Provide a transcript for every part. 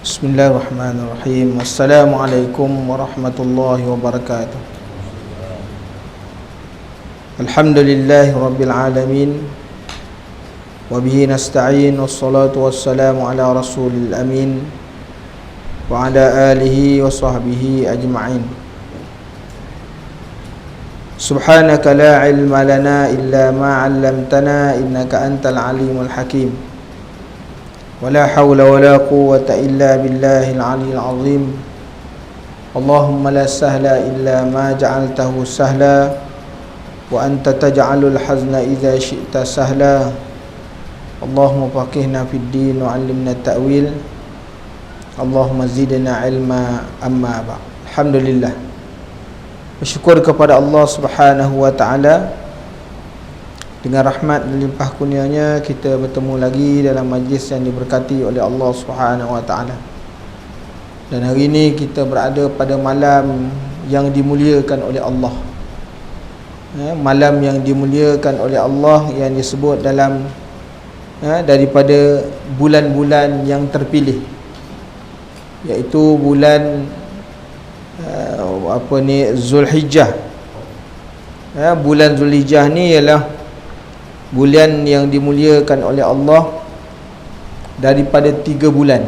Bismillahirrahmanirrahim. Assalamualaikum warahmatullahi wabarakatuh. Alhamdulillahi rabbil alamin. Wabihi nasta'in. Wassalatu wassalamu ala rasulil amin wa ala alihi wa sahbihi ajma'in. Subhanaka la ilma lana illa ma 'allamtana innaka antal alimul hakim. ولا حول ولا قوة إلا بالله العلي العظيم. اللهم لا سهل إلا ما جعلته سهلا وأنت تجعل الحزن إذا شئت سهلا. اللهم فقهنا في الدين وعلمنا التأويل. اللهم زدنا علما. أما بعد. Alhamdulillah, bersyukur kepada Allah Subhanahu wa taala. Dengan rahmat dan limpah kurnianya kita bertemu lagi dalam majlis yang diberkati oleh Allah Subhanahu wa taala. Dan hari ini kita berada pada malam yang dimuliakan oleh Allah. Malam yang dimuliakan oleh Allah yang disebut dalam daripada bulan-bulan yang terpilih, iaitu bulan Zulhijjah. Bulan Zulhijjah ni ialah bulan yang dimuliakan oleh Allah daripada 3 bulan,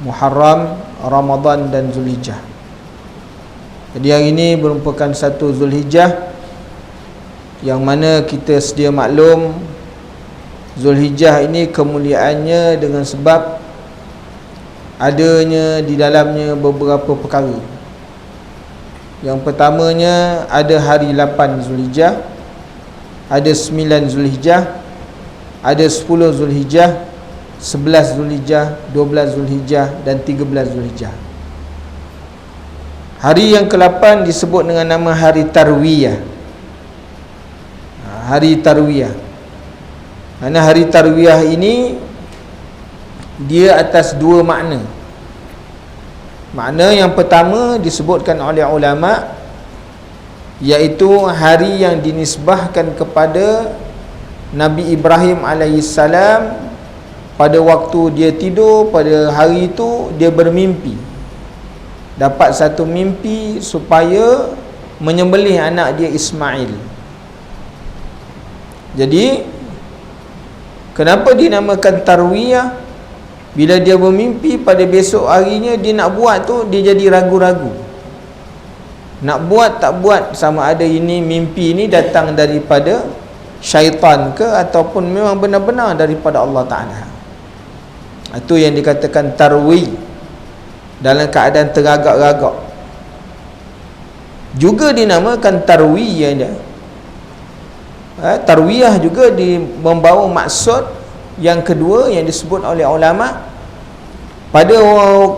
Muharram, Ramadan dan Zulhijjah. Jadi hari ini merupakan satu Zulhijjah, yang mana kita sedia maklum Zulhijjah ini kemuliaannya dengan sebab adanya di dalamnya beberapa perkara. Yang pertamanya ada hari 8 Zulhijjah, ada 9 Zulhijjah, ada 10 Zulhijjah, 11 Zulhijjah, 12 Zulhijjah dan 13 Zulhijjah. Hari yang ke-8 disebut dengan nama Hari Tarwiyah. Hari Tarwiyah. Kerana Hari Tarwiyah ini dia atas 2 makna. Makna yang pertama disebutkan oleh ulama', iaitu hari yang dinisbahkan kepada Nabi Ibrahim alaihissalam. Pada waktu dia tidur, pada hari itu dia bermimpi, dapat satu mimpi supaya menyembelih anak dia Ismail. Jadi kenapa dinamakan Tarwiyah? Bila dia bermimpi, pada besok harinya dia nak buat tu, dia jadi ragu-ragu. Nak buat tak buat, sama ada ini mimpi ini datang daripada syaitan ke ataupun memang benar-benar daripada Allah Ta'ala. Itu yang dikatakan tarwi, dalam keadaan teragak-ragak. Juga dinamakan tarwiyah dia. Tarwiyah juga membawa maksud yang kedua yang disebut oleh ulama'. Pada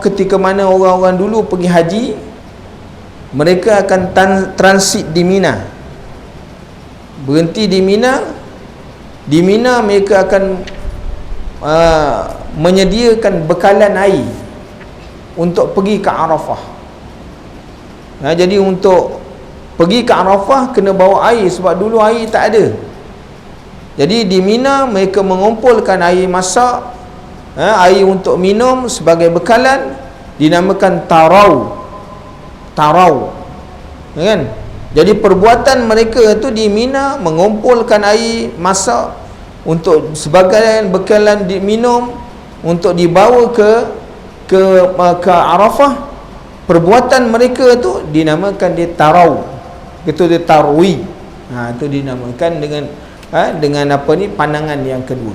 ketika mana orang-orang dulu pergi haji, mereka akan transit di Mina, berhenti di Mina. Di Mina mereka akan menyediakan bekalan air untuk pergi ke Arafah. Jadi untuk pergi ke Arafah kena bawa air, sebab dulu air tak ada. Jadi di Mina mereka mengumpulkan air masak, air untuk minum sebagai bekalan, dinamakan tarau, kan? Jadi perbuatan mereka itu di Mina mengumpulkan air masak untuk sebagai bekalan diminum untuk dibawa ke Arafah. Perbuatan mereka itu dinamakan dia tarau, itu dia tarwi. Itu dinamakan dengan apa ni, pandangan yang kedua.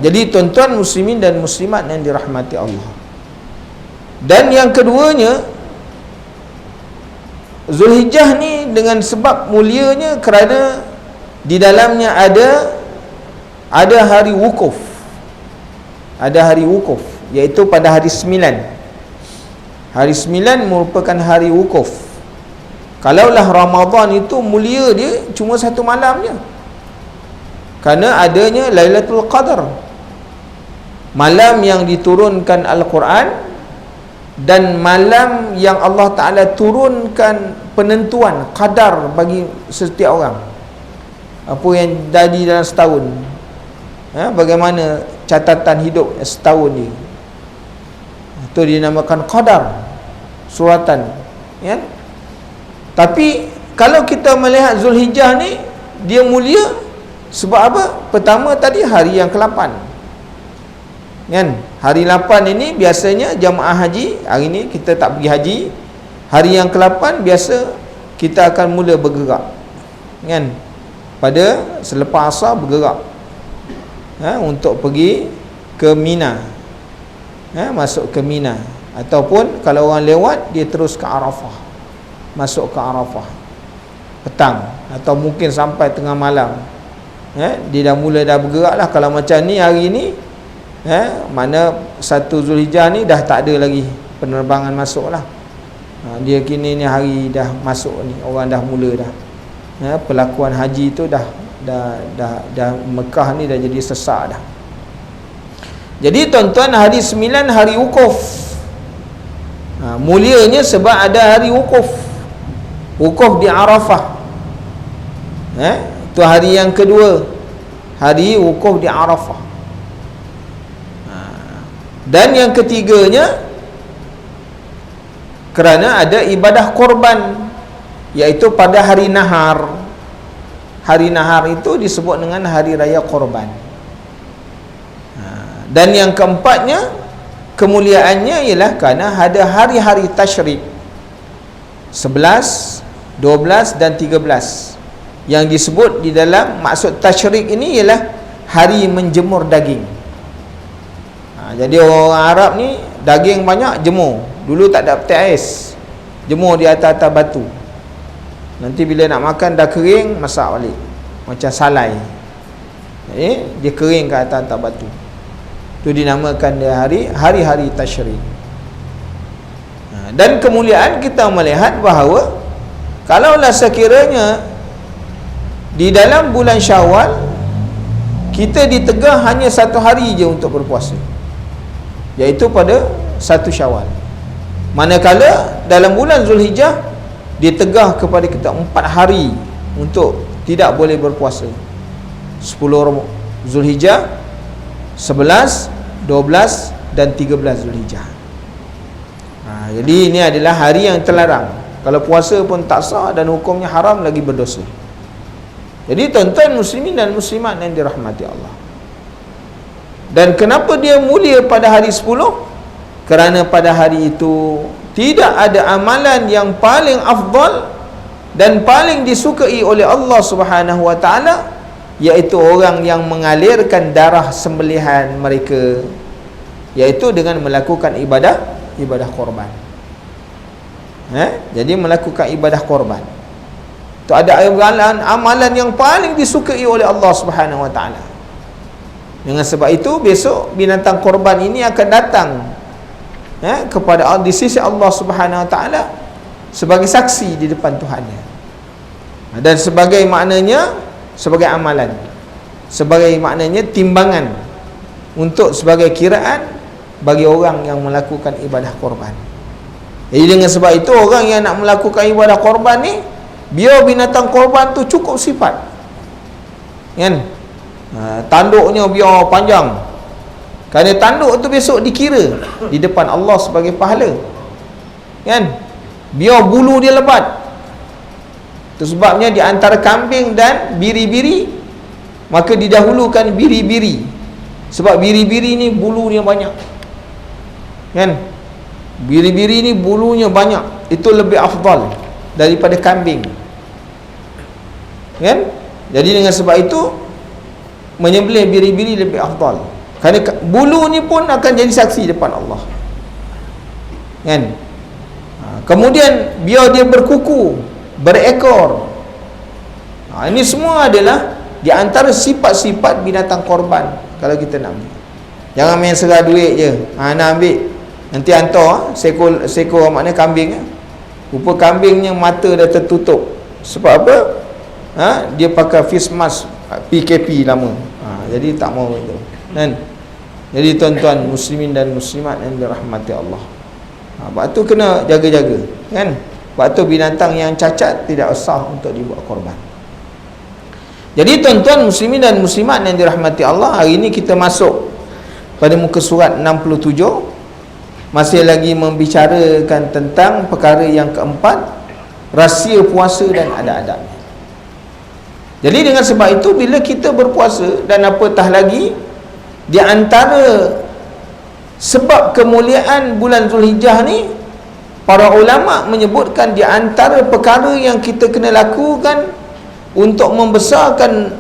Jadi tuan-tuan muslimin dan muslimat yang dirahmati Allah. Dan yang keduanya, Zulhijjah ni dengan sebab mulianya kerana di dalamnya ada hari wukuf. Ada hari wukuf, iaitu pada hari 9. Hari 9 merupakan hari wukuf. Kalaulah Ramadan itu mulia dia cuma 1 malam je, kerana adanya Lailatul Qadar, malam yang diturunkan Al-Quran dan malam yang Allah Ta'ala turunkan penentuan qadar bagi setiap orang, apa yang jadi dalam setahun. Bagaimana catatan hidup setahun ni. Itu dinamakan qadar, suratan, ya. Tapi kalau kita melihat Zulhijjah ni, dia mulia sebab apa? Pertama tadi hari yang ke-8, kan? Hari 8 ini biasanya jamaah haji. Hari ni kita tak pergi haji. Hari yang ke-8 biasa kita akan mula bergerak, kan? Pada selepas asar bergerak, untuk pergi ke Mina, masuk ke Mina. Ataupun kalau orang lewat, dia terus ke Arafah, masuk ke Arafah petang, atau mungkin sampai tengah malam. Dia dah bergerak lah. Kalau macam ni hari ni, mana 1 Zulhijjah ni dah tak ada lagi penerbangan masuk lah. Dia kini ni hari dah masuk ni, orang dah mula dah. Pelakuan haji tu dah Mekah ni dah jadi sesak dah. Jadi tuan-tuan, hari 9 hari wukuf. Mulianya sebab ada hari wukuf. Wukuf di Arafah. Itu hari yang kedua, hari wukuf di Arafah. Dan yang ketiganya, kerana ada ibadah korban, iaitu pada hari nahar. Hari nahar itu disebut dengan hari raya korban. Dan yang keempatnya, kemuliaannya ialah kerana ada hari-hari tasyrik 11, 12 dan 13. Yang disebut di dalam maksud tasyrik ini ialah hari menjemur daging. Jadi orang Arab ni daging banyak, jemur. Dulu tak ada peti ais, jemur di atas-atas batu. Nanti bila nak makan dah kering, masak balik macam salai. Jadi dia kering ke atas-atas batu. Itu dinamakan dia hari-hari tasyrik. Dan kemuliaan kita melihat bahawa kalaulah sekiranya di dalam bulan Syawal kita ditegah hanya 1 hari je untuk berpuasa, iaitu pada 1 Syawal. Manakala dalam bulan Zulhijjah ditegah kepada kita 4 hari untuk tidak boleh berpuasa. 10 Zulhijjah, 11, 12 dan 13 Zulhijjah. Jadi ini adalah hari yang terlarang. Kalau puasa pun tak sah dan hukumnya haram, lagi berdosa. Jadi tuan-tuan muslimin dan muslimat yang dirahmati Allah. Dan kenapa dia mulia pada hari 10? Kerana pada hari itu tidak ada amalan yang paling afdal dan paling disukai oleh Allah Subhanahu wa taala, iaitu orang yang mengalirkan darah sembelihan mereka, iaitu dengan melakukan ibadah korban. Jadi melakukan ibadah korban itu ada amalan yang paling disukai oleh Allah Subhanahu wa taala. Dengan sebab itu besok binatang korban ini akan datang kepada di sisi Allah Subhanahu wa taala sebagai saksi di depan Tuhannya, dan sebagai maknanya sebagai amalan, sebagai maknanya timbangan untuk sebagai kiraan bagi orang yang melakukan ibadah korban. Jadi dengan sebab itu orang yang nak melakukan ibadah korban ni, biar binatang korban tu cukup sifat, kan? Tanduknya biar panjang, kerana tanduk tu besok dikira di depan Allah sebagai pahala, kan? Biar bulu dia lebat. Itu sebabnya di antara kambing dan biri-biri, maka didahulukan biri-biri, sebab biri-biri ni bulunya banyak, kan? Biri-biri ni bulunya banyak, itu lebih afdal daripada kambing, kan? Jadi dengan sebab itu menyembelih biri-biri lebih afdal, kerana bulu ni pun akan jadi saksi depan Allah, kan? Kemudian biar dia berkuku, berekor. Ini semua adalah di antara sifat-sifat binatang korban. Kalau kita nak ambil, jangan main serah duit je. Nak ambil, nanti hantar seekor maknanya kambing. Rupa kambingnya mata dah tertutup. Sebab apa? Dia pakai face mask PKP lama. Jadi tak mau itu, kan? Jadi tuan-tuan muslimin dan muslimat yang dirahmati Allah, sebab tu kena jaga-jaga, kan? Sebab tu binatang yang cacat tidak sah untuk dibuat korban. Jadi tuan-tuan muslimin dan muslimat yang dirahmati Allah, hari ini kita masuk pada muka surat 67. masih lagi membicarakan tentang perkara yang keempat, rahsia puasa dan adab-adabnya. Jadi dengan sebab itu, bila kita berpuasa, dan apatah lagi di antara sebab kemuliaan bulan Zulhijjah ni, para ulama menyebutkan di antara perkara yang kita kena lakukan untuk membesarkan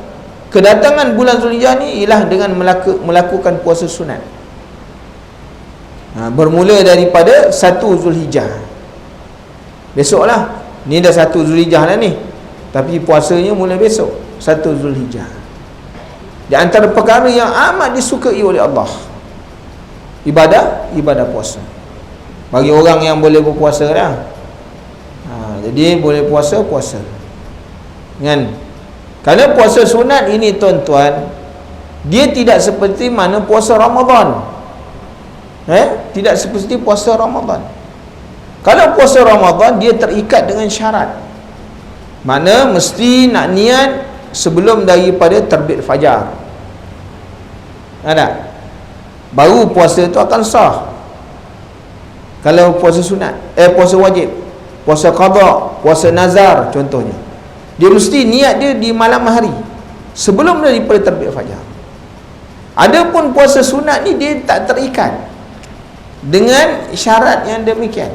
kedatangan bulan Zulhijjah ni ialah dengan melakukan puasa sunat. Bermula daripada 1 Zulhijjah. Besoklah, ni dah 1 Zulhijjah dah ni, tapi puasanya mula besok 1 Zulhijjah. Di antara perkara yang amat disukai oleh Allah, ibadah puasa. Bagi orang yang boleh berpuasa dah, jadi boleh puasa kan? Kerana puasa sunat ini tuan-tuan, dia tidak seperti mana puasa Ramadan. Tidak seperti puasa Ramadan. Kalau puasa Ramadan, dia terikat dengan syarat, mana mesti nak niat sebelum daripada terbit fajar. Ada? Baru puasa itu akan sah. Kalau puasa sunat, puasa wajib, puasa qada, puasa nazar contohnya, dia mesti niat dia di malam hari sebelum daripada terbit fajar. Adapun puasa sunat ni dia tak terikat dengan syarat yang demikian.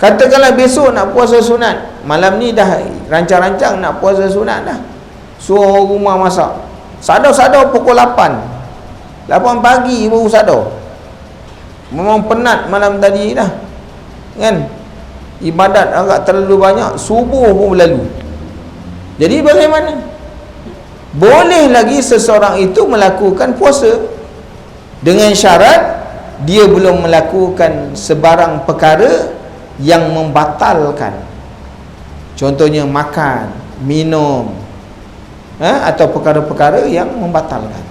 Katakanlah besok nak puasa sunat, malam ni dah rancang-rancang nak puasa sunat dah, suruh rumah masak, sadar-sadar pukul 8 pagi baru sadar. Memang penat malam tadi dah kan, ibadat agak terlalu banyak, subuh pun berlalu. Jadi bagaimana? Boleh lagi seseorang itu melakukan puasa dengan syarat dia belum melakukan sebarang perkara yang membatalkan, contohnya makan, minum, atau perkara-perkara yang membatalkan.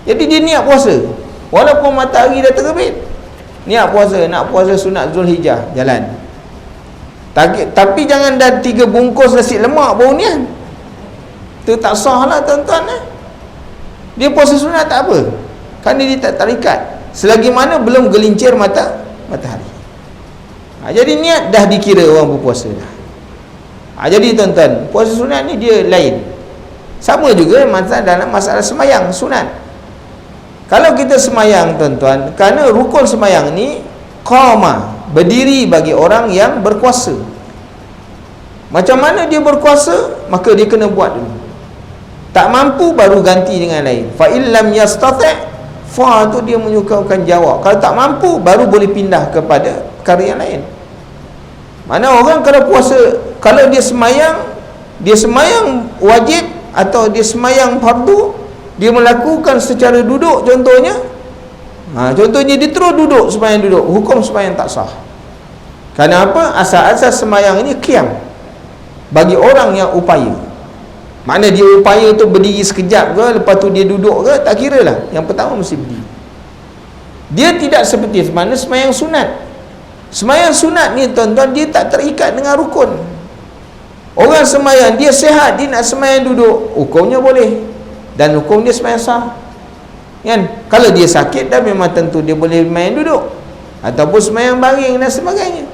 Jadi dia niat puasa walaupun matahari dah terbit, niat puasa, nak puasa sunat Zulhijjah, jalan. Tapi jangan dah 3 bungkus nasi lemak baru niat, itu tak sah lah tuan-tuan. Dia puasa sunat tak apa, kerana dia tak terikat selagi mana belum gelincir matahari. Jadi niat dah dikira orang berpuasa dah. Jadi tuan-tuan, puasa sunat ni dia lain. Sama juga dalam masalah semayang sunat. Kalau kita semayang tuan-tuan, kerana rukun semayang ni qamah, berdiri bagi orang yang berkuasa. Macam mana dia berkuasa, maka dia kena buat dulu. Tak mampu baru ganti dengan lain. Fa illam yastati', fa tu dia menyukakan jawab. Kalau tak mampu baru boleh pindah kepada perkara yang lain. Mana orang kalau puasa, kalau dia semayang wajib atau dia semayang fardu, dia melakukan secara duduk contohnya, contohnya dia terus duduk sembahyang duduk, hukum sembahyang tak sah. Kerana apa? Asas-asas sembahyang ini qiyam bagi orang yang upaya. Mana dia upaya tu berdiri sekejap ke, lepas tu dia duduk ke, tak kira lah. Yang pertama mesti berdiri. Dia tidak seperti mana sembahyang sunat. Sembahyang sunat ni tuan-tuan, dia tak terikat dengan rukun. Orang sembahyang, dia sihat, dia nak sembahyang duduk, hukumnya boleh, dan hukum dia sembahyang sah kan. Kalau dia sakit dah, memang tentu dia boleh main duduk ataupun sembahyang baring dan sebagainya.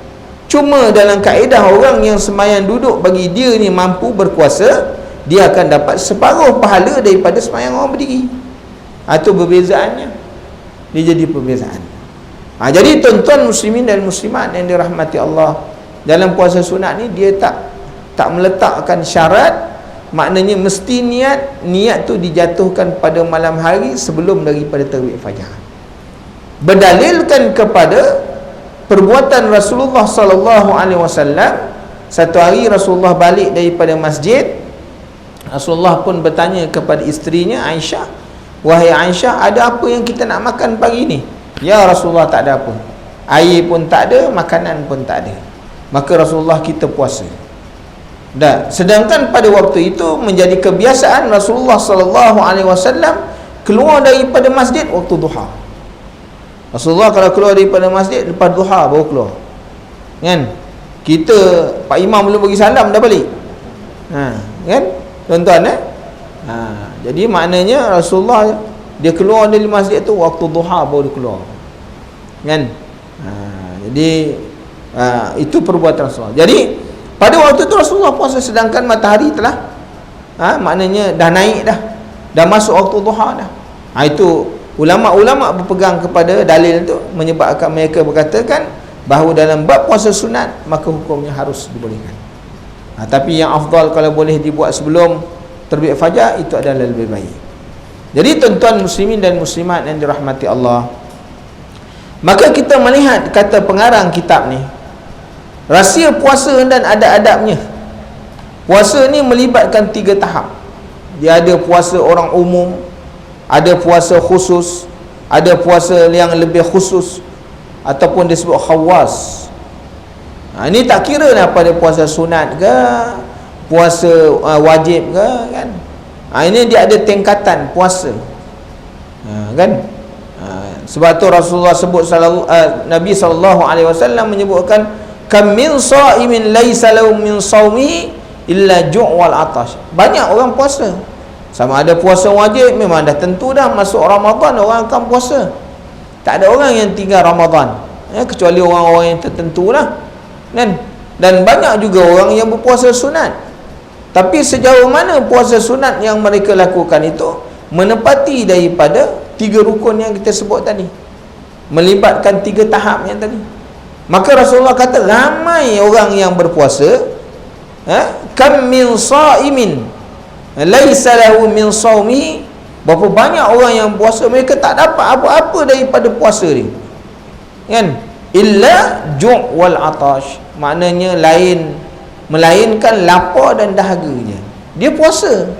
Cuma dalam kaedah orang yang sembahyang duduk, bagi dia ni mampu berkuasa, dia akan dapat separuh pahala daripada sembahyang orang berdiri. Itu perbezaannya. Dia jadi perbezaan. Jadi tuan-tuan muslimin dan muslimat yang dirahmati Allah, dalam puasa sunat ni dia tak meletakkan syarat. Maknanya mesti niat tu dijatuhkan pada malam hari sebelum daripada terbit fajar. Berdalilkan kepada perbuatan Rasulullah sallallahu alaihi wasallam. Satu hari Rasulullah balik daripada masjid, Rasulullah pun bertanya kepada isterinya Aisyah, "Wahai Aisyah, ada apa yang kita nak makan pagi ni?" "Ya Rasulullah, tak ada apa. Air pun tak ada, makanan pun tak ada." Maka Rasulullah kita puasa. Sedangkan pada waktu itu menjadi kebiasaan Rasulullah sallallahu alaihi wasallam keluar daripada masjid waktu duha. Rasulullah kalau keluar daripada masjid lepas duha baru keluar. Kan? Kita Pak Imam belum bagi salam dah balik. Kan? Tuan-tuan jadi maknanya Rasulullah dia keluar dari masjid tu waktu duha baru dia keluar. kan. Jadi itu perbuatan Rasulullah. Jadi pada waktu itu Rasulullah puasa sedangkan matahari telah maknanya dah naik dah masuk waktu duha dah. Itu ulama-ulama berpegang kepada dalil itu, menyebabkan mereka berkatakan bahawa dalam bab puasa sunat maka hukumnya harus dibolehkan. Tapi yang afdal kalau boleh dibuat sebelum terbit fajar, itu adalah lebih baik. Jadi tuan-tuan muslimin dan muslimat yang dirahmati Allah, maka kita melihat kata pengarang kitab ni, rahsia puasa dan adab-adabnya. Puasa ni melibatkan 3 tahap. Dia ada puasa orang umum, ada puasa khusus, ada puasa yang lebih khusus ataupun disebut khawas. Ini tak kira lah pada puasa sunat ke, puasa wajib ke, kan. Ini dia ada tingkatan puasa, kan. Sebab tu Rasulullah sebut Nabi SAW menyebutkan kam min sha'imin laisa lahu min shaumi illa ju' wal atash. Banyak orang puasa, sama ada puasa wajib, memang dah tentu dah masuk Ramadan orang akan puasa. Tak ada orang yang tinggal Ramadan, kecuali orang-orang yang tertentu lah, kan. Dan banyak juga orang yang berpuasa sunat. Tapi sejauh mana puasa sunat yang mereka lakukan itu menepati daripada 3 rukun yang kita sebut tadi, melibatkan 3 tahap yang tadi. Maka Rasulullah kata ramai orang yang berpuasa, kam min sha'imin laisa lahu min shaumi, berapa banyak orang yang puasa mereka tak dapat apa-apa daripada puasa dia, kan. Illa ju' wal atash, maknanya melainkan lapar dan dahaganya. Dia puasa,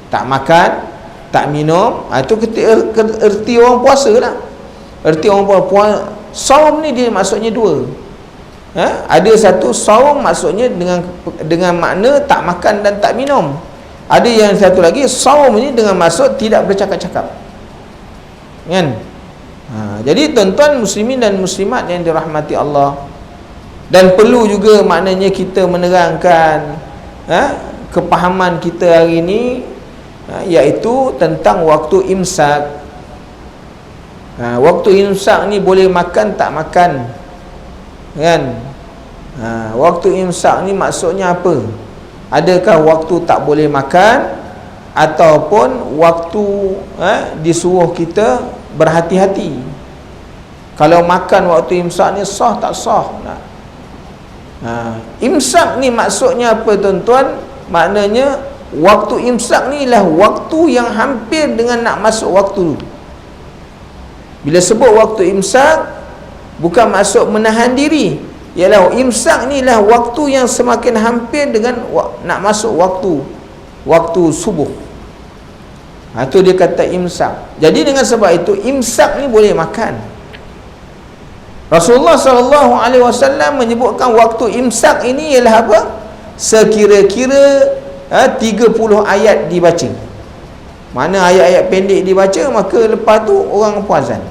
tak makan, tak minum. Itu erti orang puasa lah. Erti orang puasa. Saum ni dia maksudnya 2. Ada satu saum maksudnya dengan makna tak makan dan tak minum. Ada yang satu lagi saum ni dengan maksud tidak bercakap-cakap, kan. Jadi tuan-tuan muslimin dan muslimat yang dirahmati Allah, dan perlu juga maknanya kita menerangkan kepahaman kita hari ini, iaitu tentang waktu imsak. Waktu imsak ni boleh makan tak makan, kan. Waktu imsak ni maksudnya apa? Adakah waktu tak boleh makan, ataupun waktu disuruh kita berhati-hati? Kalau makan waktu imsak ni sah tak sah? Imsak ni maksudnya apa tuan-tuan? Maknanya waktu imsak ni lah waktu yang hampir dengan nak masuk waktu. Bila sebut waktu imsak, bukan maksud menahan diri, ialah imsak ni lah waktu yang semakin hampir dengan nak masuk waktu subuh. Itu dia kata imsak. Jadi dengan sebab itu imsak ni boleh makan. Rasulullah SAW menyebutkan waktu imsak ini ialah apa? Sekira-kira 30 ayat dibaca. Mana ayat-ayat pendek dibaca, maka lepas tu orang puazan.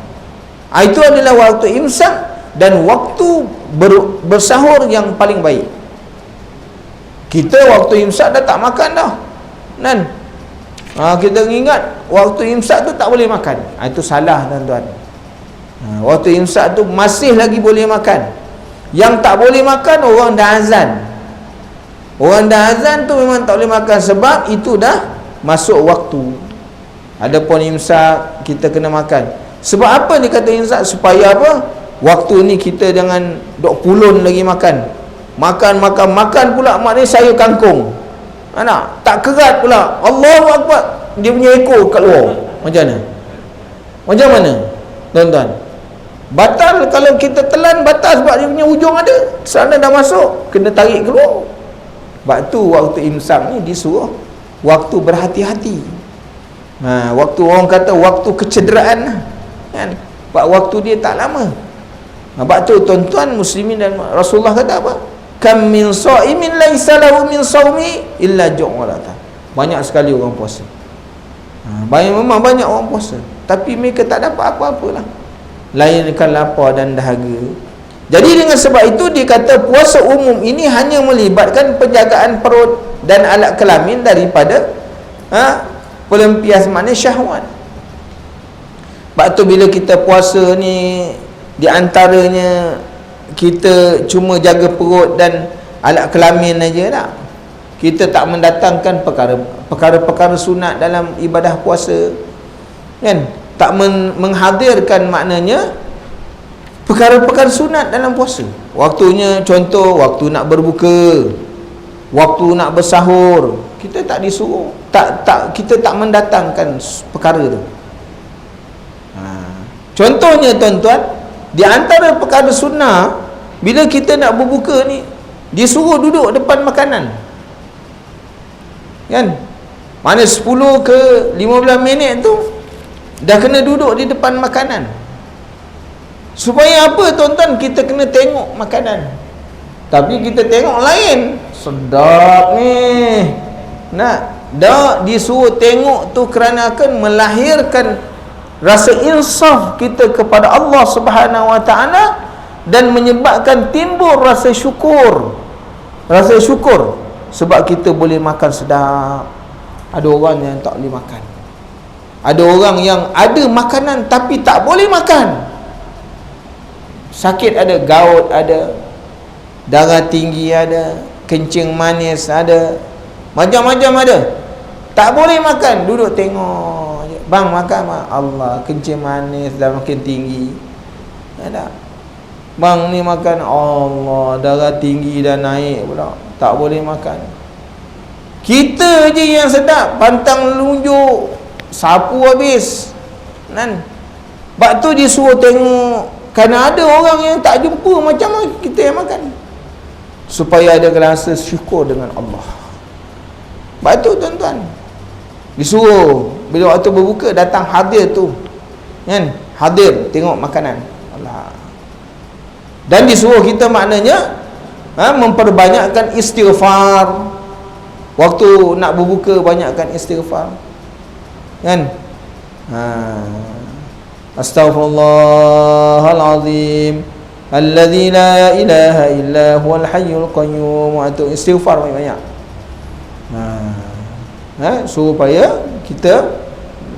Itu adalah waktu imsak dan waktu bersahur yang paling baik. Kita waktu imsak dah tak makan dah, kan. Kita ingat waktu imsak tu tak boleh makan. Itu salah tuan-tuan. Waktu imsak tu masih lagi boleh makan. Yang tak boleh makan orang dah azan. Orang dah azan tu memang tak boleh makan, sebab itu dah masuk waktu. Adapun imsak kita kena makan. Sebab apa dia kata imsak? Supaya apa? Waktu ni kita jangan dok pulun lagi makan. Makan pula, maknanya sayur kangkung. Tak kerat pula. Allahu Akbar, dia punya ekor kat luar. Macam mana tuan-tuan? Batal kalau kita telan, batal sebab dia punya ujung ada, sana dah masuk, kena tarik keluar. Sebab tu waktu imsak ni disuruh waktu berhati-hati. Waktu orang kata waktu kecederaan, kan. Sebab waktu dia tak lama. Sebab tu tuan-tuan muslimin dan Rasulullah kata apa? Kam min sha'imin laisa lahu min shaumi illa ju'alata. Banyak sekali orang puasa. Memang banyak orang puasa, tapi mereka tak dapat apa-apa lah, lainkan lapar dan dahaga. Jadi dengan sebab itu dia kata puasa umum ini hanya melibatkan penjagaan perut dan alat kelamin daripada pelampias makna syahwat. Sebab tu bila kita puasa ni Di antaranya kita cuma jaga perut dan alat kelamin aja tak. Kita tak mendatangkan perkara-perkara sunat dalam ibadah puasa, kan? Tak menghadirkan maknanya perkara-perkara sunat dalam puasa. Waktunya, contoh waktu nak berbuka, waktu nak bersahur, kita tak disuruh, kita tak mendatangkan perkara tu. Contohnya tuan-tuan, di antara perkara sunnah, bila kita nak berbuka ni, disuruh duduk depan makanan, kan? Mana 10 ke 15 minit tu dah kena duduk di depan makanan. Supaya apa tuan-tuan? Kita kena tengok makanan. Tapi kita tengok lain, sedap ni, nak dah disuruh tengok tu kerana akan melahirkan rasa insaf kita kepada Allah Subhanahu wa taala dan menyebabkan timbul rasa syukur. Rasa syukur sebab kita boleh makan sedap. Ada orang yang tak boleh makan. Ada orang yang ada makanan tapi tak boleh makan. Sakit ada, gout ada, darah tinggi ada, kencing manis ada, macam-macam ada. Tak boleh makan, duduk tengok je. Bang makan, bang. Allah, kencing manis dah makin tinggi. Ada. Bang ni makan, Allah, darah tinggi dah naik pula. Tak boleh makan. Kita je yang sedap, pantang lunjuk, sapu habis, kan? Sebab tu disuruh tengok. Kerana ada orang yang tak jumpa macam mana kita yang makan, supaya ada rasa syukur dengan Allah. Sebab tu tuan-tuan, disuruh bila waktu berbuka datang hadir tu, kan? Hadir tengok makanan Allah. Dan disuruh kita maknanya memperbanyakkan istighfar. Waktu nak berbuka banyakkan istighfar, kan? Astaghfirullahalazim alladzi la ilaha illa huwal hayyul qayyum. Atau istighfar banyak-banyak. Supaya kita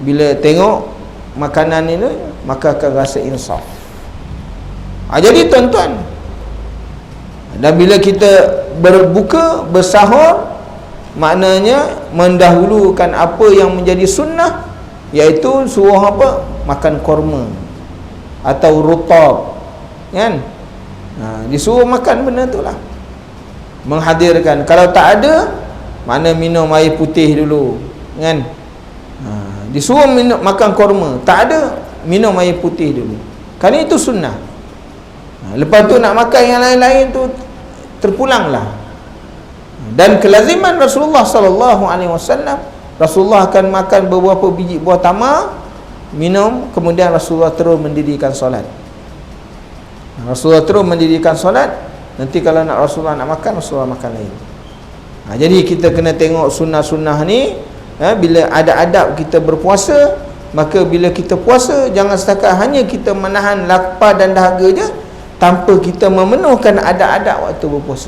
bila tengok makanan ini maka akan rasa insaf. Jadi tuan-tuan, dan bila kita berbuka, bersahur, maknanya mendahulukan apa yang menjadi sunnah, iaitu suruh apa? Makan korma atau rutab, kan? Disuruh makan benda tu lah, menghadirkan. Kalau tak ada, mana minum air putih dulu, kan? Disuruh makan korma, tak ada, minum air putih dulu, kerana itu sunnah. Lepas tu nak makan yang lain-lain tu terpulanglah. Dan kelaziman Rasulullah sallallahu alaihi wasallam, Rasulullah akan makan beberapa biji buah tamar, minum, kemudian Rasulullah terus mendirikan solat. Rasulullah terus mendirikan solat. Nanti kalau nak Rasulullah nak makan, Rasulullah makan lain. Jadi kita kena tengok sunnah-sunnah ni. Bila ada adab kita berpuasa, maka bila kita puasa, jangan setakat hanya kita menahan lapar dan dahaga je, tanpa kita memenuhkan adab-adab waktu berpuasa.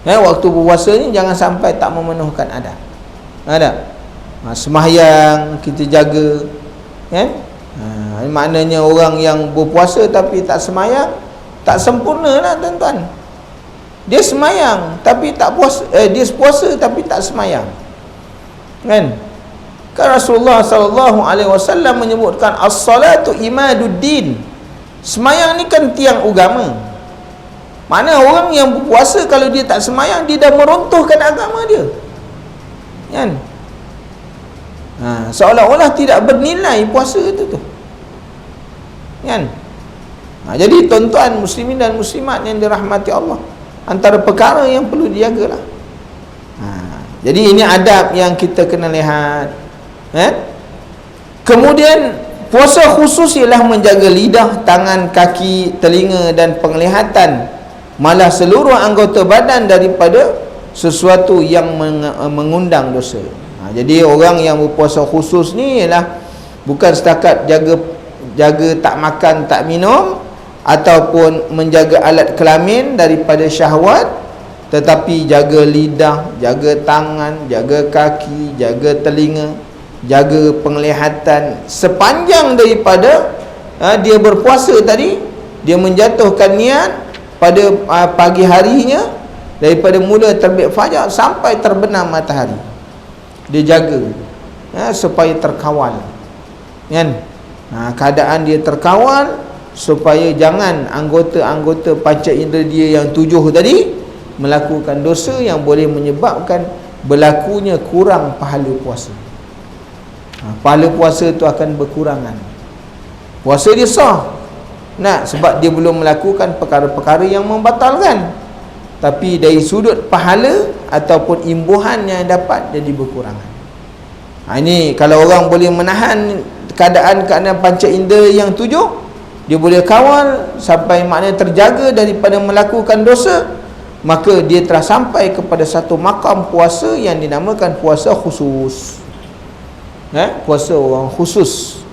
Waktu berpuasa ni jangan sampai tak memenuhkan adab. Ada sembahyang kita jaga, kan? Maknanya orang yang berpuasa tapi tak sembahyang, tak sempurna lah tuan-tuan. Dia sembahyang tapi tak puasa, dia puasa tapi tak sembahyang, kan? Kan Rasulullah sallallahu alaihi wasallam menyebutkan as-salatu imaduddin. Sembahyang ni kan tiang agama. Mana orang yang berpuasa kalau dia tak sembahyang, dia dah meruntuhkan agama dia, kan? Seolah-olah tidak bernilai puasa itu tu, kan? Jadi tuan-tuan muslimin dan muslimat yang dirahmati Allah, antara perkara yang perlu dijagalah. Jadi ini adab yang kita kena lihat, kan? Kemudian puasa khusus ialah menjaga lidah, tangan, kaki, telinga dan penglihatan, malah seluruh anggota badan daripada sesuatu yang mengundang dosa. Jadi orang yang berpuasa khusus ni ialah bukan setakat jaga tak makan, tak minum, ataupun menjaga alat kelamin daripada syahwat, tetapi jaga lidah, jaga tangan, jaga kaki, jaga telinga, jaga penglihatan, sepanjang daripada dia berpuasa tadi, dia menjatuhkan niat pada pagi harinya, daripada mula terbit fajar sampai terbenam matahari. Dia jaga supaya terkawal, kan? Keadaan dia terkawal supaya jangan anggota-anggota panca indera dia yang 7 tadi melakukan dosa yang boleh menyebabkan berlakunya kurang pahala puasa. Pahala puasa tu akan berkurangan. Puasa dia sah, sebab dia belum melakukan perkara-perkara yang membatalkan, tapi dari sudut pahala ataupun imbuhan yang dapat jadi berkurangan. Ini kalau orang boleh menahan keadaan-keadaan panca indera yang 7, dia boleh kawal sampai maknanya terjaga daripada melakukan dosa, maka dia telah sampai kepada satu makam puasa yang dinamakan puasa khusus. Puasa orang khusus.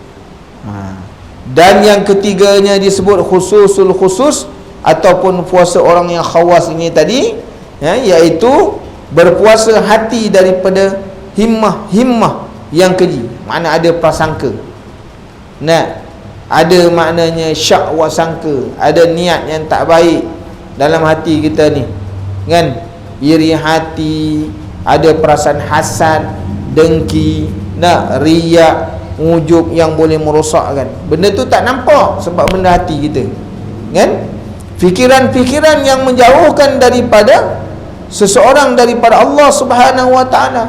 Dan yang ketiganya disebut khususul khusus ataupun puasa orang yang khawas ini tadi, iaitu berpuasa hati daripada himmah yang keji. Makna ada prasangka, ada maknanya syak wa sangka, ada niat yang tak baik dalam hati kita ni, kan? Iri hati, ada perasaan hasad, dengki, riak, ujub yang boleh merosakkan. Benda tu tak nampak sebab benda hati kita, kan? Fikiran-fikiran yang menjauhkan daripada seseorang daripada Allah Subhanahu wa taala.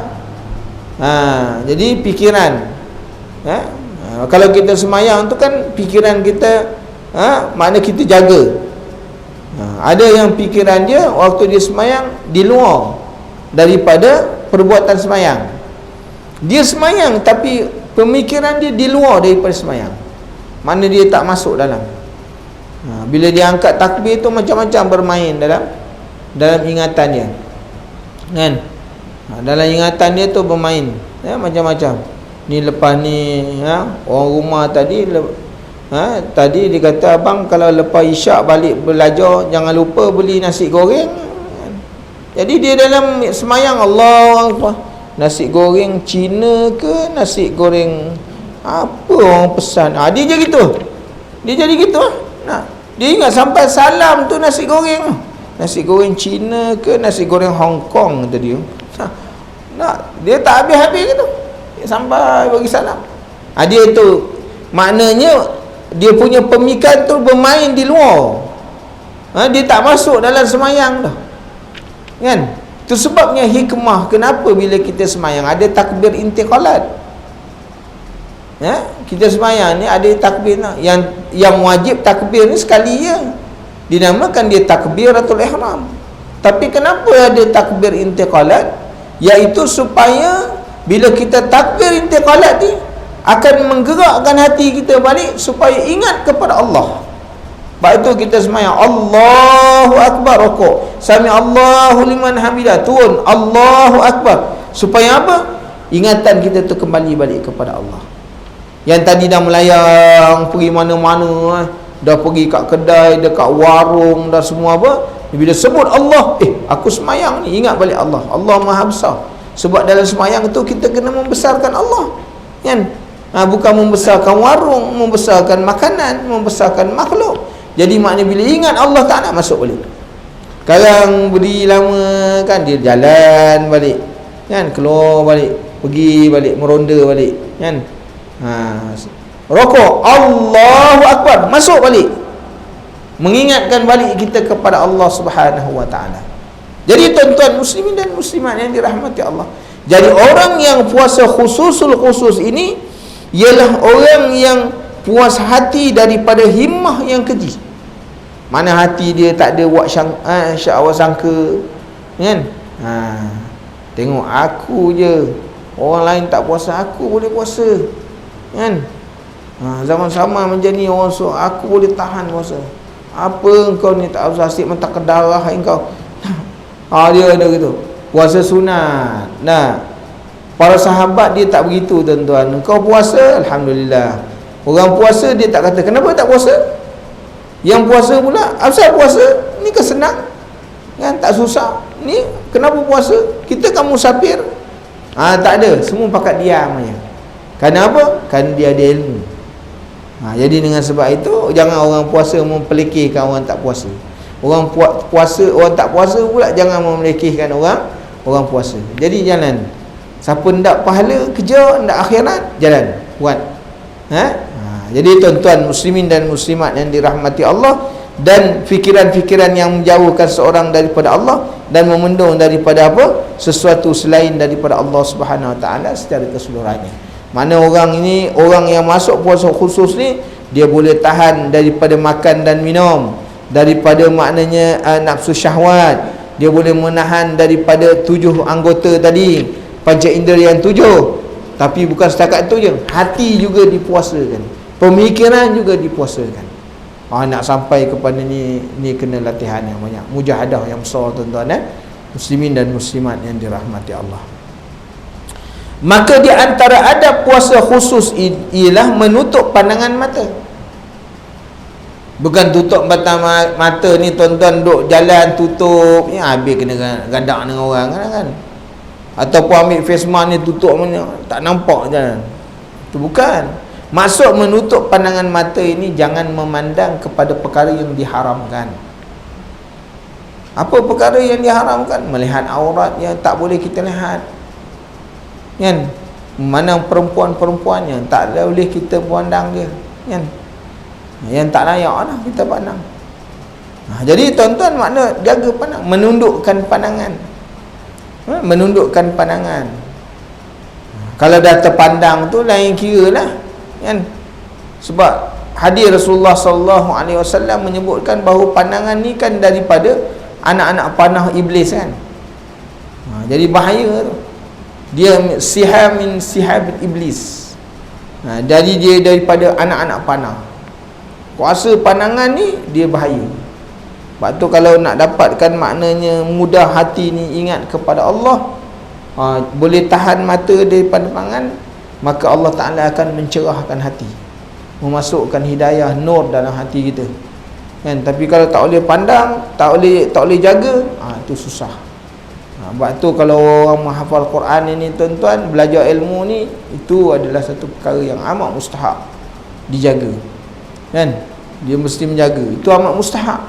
Jadi fikiran, kalau kita semayang tu kan fikiran kita, makna kita jaga. Ada yang fikiran dia waktu dia semayang di luar daripada perbuatan semayang. Dia semayang tapi pemikiran dia di luar daripada semayang, mana dia tak masuk dalam. Bila dia angkat takbir tu macam-macam bermain dalam ingatan dia, kan? Dalam ingatan dia tu bermain, macam-macam. Ni lepas ni, orang rumah tadi tadi dia kata, abang kalau lepas isyak balik belajar jangan lupa beli nasi goreng. Jadi dia dalam semayang, Allah Akbar, nasi goreng Cina ke nasi goreng apa orang pesan, dia je gitu, dia jadi gitu. Dia ingat sampai salam tu nasi goreng Cina ke nasi goreng Hong Kong tadi. Dia tak habis-habis gitu sampai bagi salam. Dia tu maknanya dia punya pemikiran tu bermain di luar, dia tak masuk dalam semayang dah, kan? Itu sebabnya hikmah kenapa bila kita semayang ada takbir intiqalat. Kita semayang ni ada takbir yang wajib takbir ni sekali je, dinamakan dia takbiratul ihram. Tapi kenapa ada takbir intiqalat? Iaitu supaya bila kita takbir intiqalat ni akan menggerakkan hati kita balik supaya ingat kepada Allah. Sebab itu kita semayang Allahu Akbar, rukuk, sami Allahu liman hamidah, turun Allahu Akbar, supaya apa? Ingatan kita tu kembali balik kepada Allah. Yang tadi dah melayang pergi mana-mana, dah pergi kat kedai, dekat warung, dah semua apa, bila sebut Allah, aku semayang ni, ingat balik Allah. Allah Maha Besar. Sebab dalam semayang tu kita kena membesarkan Allah, kan? Bukan membesarkan warung, membesarkan makanan, membesarkan makhluk. Jadi maknanya bila ingat Allah Ta'ala masuk balik. Sekarang beri lama kan, dia jalan balik, kan? Keluar balik, pergi balik, meronda balik, kan? Rokok Allahu Akbar, masuk balik, mengingatkan balik kita kepada Allah Subhanahu wa taala. Jadi tuan-tuan muslimin dan muslimat yang dirahmati Allah, jadi orang yang puasa khususul khusus ini ialah orang yang puas hati daripada himmah yang keji. Mana hati dia tak ada buat syahwat sangka, kan? Tengok aku je, orang lain tak puasa, aku boleh puasa, kan? Zaman sama macam ni, orang suruh aku boleh tahan puasa. Apa engkau ni tak usah asyik mentak ke darah engkau. Dia ada gitu. Puasa sunat. Para sahabat dia tak begitu, tuan-tuan. Engkau puasa, alhamdulillah. Orang puasa dia tak kata kenapa tak puasa. Yang puasa pula, asal puasa ni kan senang, kan? Tak susah. Ni kenapa puasa? Kita kan musafir. Tak ada, semua pakat diam aja. Kerana apa? Kerana dia ada ilmu. Jadi dengan sebab itu jangan orang puasa mempelikirkan orang tak puasa. Orang puasa, orang tak puasa pula jangan mempelikirkan orang puasa. Jadi jalan. Siapa ndak pahala kerja, ndak akhirat, jalan buat. Jadi tuan-tuan muslimin dan muslimat yang dirahmati Allah, dan fikiran-fikiran yang menjauhkan seorang daripada Allah dan memendung daripada sesuatu selain daripada Allah Subhanahu Wa Taala secara keseluruhannya. Mana orang ini, orang yang masuk puasa khusus ni, dia boleh tahan daripada makan dan minum, daripada maknanya nafsu syahwat, dia boleh menahan daripada 7 anggota tadi, panca indera yang 7. Tapi bukan setakat itu je, hati juga dipuasakan, pemikiran juga dipuasakan. Nak sampai kepada ni kena latihan yang banyak, mujahadah yang besar tuan-tuan, muslimin dan muslimat yang dirahmati Allah. Maka di antara adab puasa khusus ialah menutup pandangan mata. Bukan tutup mata ni tuan-tuan duduk jalan tutup, habis kena gadak dengan orang kan. Ataupun ambil face mask ni tutup mana, tak nampak jalan. Itu bukan. Maksud menutup pandangan mata ini, jangan memandang kepada perkara yang diharamkan. Apa perkara yang diharamkan? Melihat aurat yang tak boleh kita lihat, kan? Memandang perempuan-perempuan yang tak boleh kita pandang dia, kan? Yang tak layak lah kita pandang. Jadi tuan-tuan, makna jaga pandang, menundukkan pandangan, menundukkan pandangan. Kalau dah terpandang tu lain kira lah, kan? Sebab hadis Rasulullah SAW menyebutkan bahawa pandangan ni kan daripada anak-anak panah iblis, kan? Jadi bahaya tu. Dia siham min sihab iblis. Jadi dia daripada anak-anak panah. Kuasa pandangan ni dia bahaya. Sebab tu kalau nak dapatkan maknanya mudah hati ni ingat kepada Allah, boleh tahan mata daripada pandangan, maka Allah Ta'ala akan mencerahkan hati, memasukkan hidayah, nur dalam hati kita, kan? Tapi kalau tak boleh pandang, tak boleh jaga, itu susah. Sebab tu kalau orang menghafal Quran ini tuan-tuan, belajar ilmu ni, itu adalah satu perkara yang amat mustahak dijaga, kan? Dia mesti menjaga, itu amat mustahak.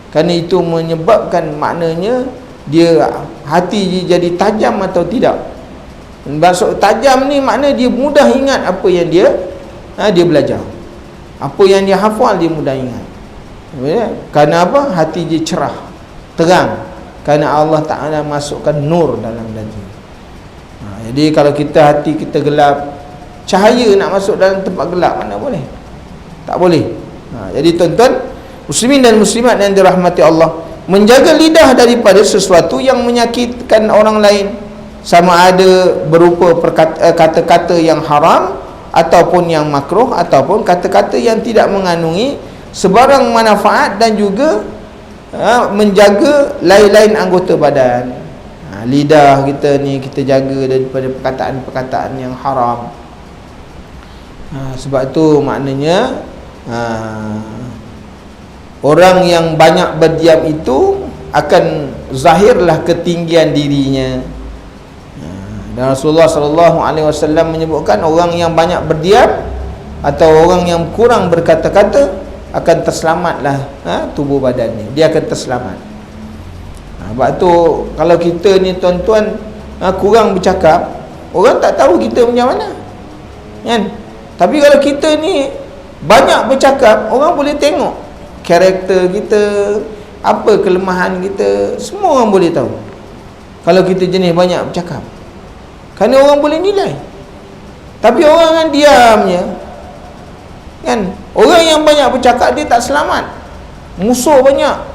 Kerana itu menyebabkan maknanya dia hati dia jadi tajam atau tidak. Maksud tajam ni makna dia mudah ingat apa yang dia belajar, apa yang dia hafal dia mudah ingat. Kerana apa? Hati dia cerah, terang, kerana Allah Ta'ala masukkan nur dalam diri. Jadi kalau hati kita gelap, cahaya nak masuk dalam tempat gelap, mana boleh? Tak boleh. Jadi tuan-tuan muslimin dan muslimat yang dirahmati Allah, menjaga lidah daripada sesuatu yang menyakitkan orang lain, sama ada berupa kata-kata yang haram, ataupun yang makruh, ataupun kata-kata yang tidak mengandungi sebarang manfaat, dan juga menjaga lain-lain anggota badan. Lidah kita ni kita jaga daripada perkataan-perkataan yang haram. Sebab tu maknanya orang yang banyak berdiam itu akan zahirlah ketinggian dirinya. Dan Rasulullah SAW menyebutkan orang yang banyak berdiam atau orang yang kurang berkata-kata akan terselamatlah tubuh badannya, dia akan terselamat. Sebab tu kalau kita ni tuan-tuan kurang bercakap, orang tak tahu kita macam mana, kan? Tapi kalau kita ni banyak bercakap, orang boleh tengok karakter kita, apa kelemahan kita, semua orang boleh tahu kalau kita jenis banyak bercakap, kerana orang boleh nilai. Tapi orang yang diamnya, kan, orang yang banyak bercakap dia tak selamat, musuh banyak.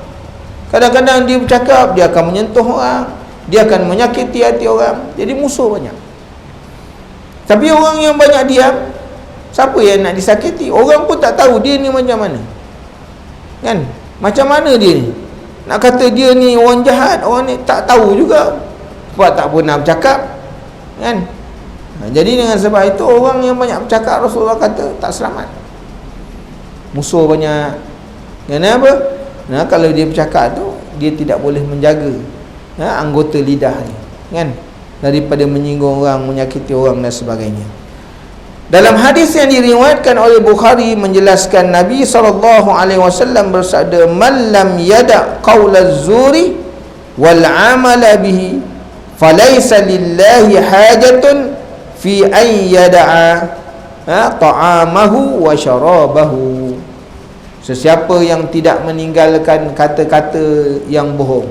Kadang-kadang dia bercakap, dia akan menyentuh orang, dia akan menyakiti hati orang, jadi musuh banyak. Tapi orang yang banyak diam, siapa yang nak disakiti? Orang pun tak tahu dia ni macam mana, kan? Macam mana dia ni? Nak kata dia ni orang jahat, orang ni tak tahu juga, sebab tak pernah bercakap, kan? Jadi dengan sebab itu orang yang banyak bercakap, Rasulullah kata tak selamat, musuh banyak. Kenapa? Kalau dia bercakap tu, dia tidak boleh menjaga anggota lidah ni, kan, daripada menyinggung orang, menyakiti orang dan sebagainya. Dalam hadis yang diriwayatkan oleh Bukhari menjelaskan Nabi SAW bersabda, "Man lam yada' qaulaz zuri wal 'amala bihi falaysa lillahi hajatun fi an yada'a ta'amahu wa syarabahu." Sesiapa yang tidak meninggalkan kata-kata yang bohong